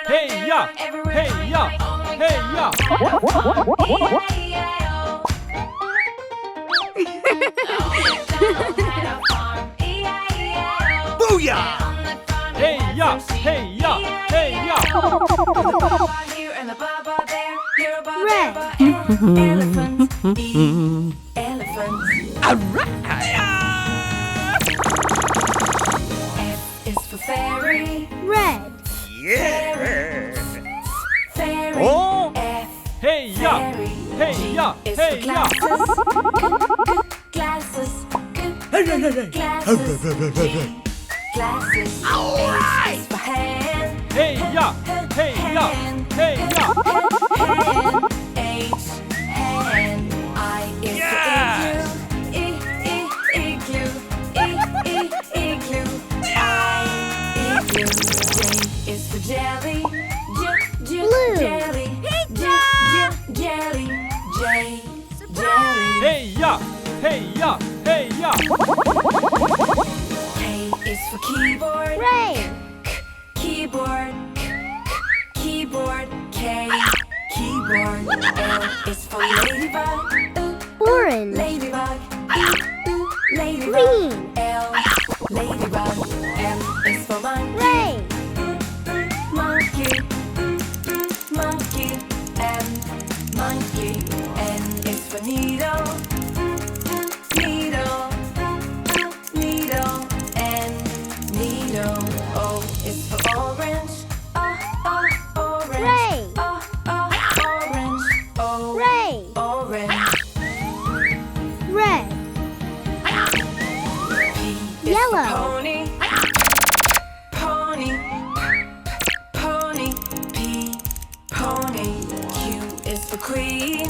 Hey ya, hey ya, hey ya. Booyah! Hey ya, hey ya, hey ya. Red. F is for fairy. Red. Yeah! Fairy. Oh. F. Hey ya, Fairy. hey ya, G is hey for ya. glasses. Hey, hey, hey, hey. Glasses. G. Glasses. H is for hand. Hey ya, hey ya, hey ya. Hand. H. Hand. I is Yes. for igloo. Igloo. I. Igloo. J is for jelly. Blue. Jelly. Jelly. J. Jelly. Hey ya, hey ya, hey ya. K is for keyboard. Rain. Keyboard. Keyboard. K. Keyboard. L is for ladybug. Orange. Ladybug. Ladybug. Green. L. Ladybug. M is for monkey. Rain. Monkey. Monkey. M. Monkey. N is for needle. Needle. Needle. N. Needle. O is for orange. Orange. Rain. Orange. O. Rain. Orange. Red. P is Yellow. for pony. Pony. Pony. P. Pony. Q is for queen.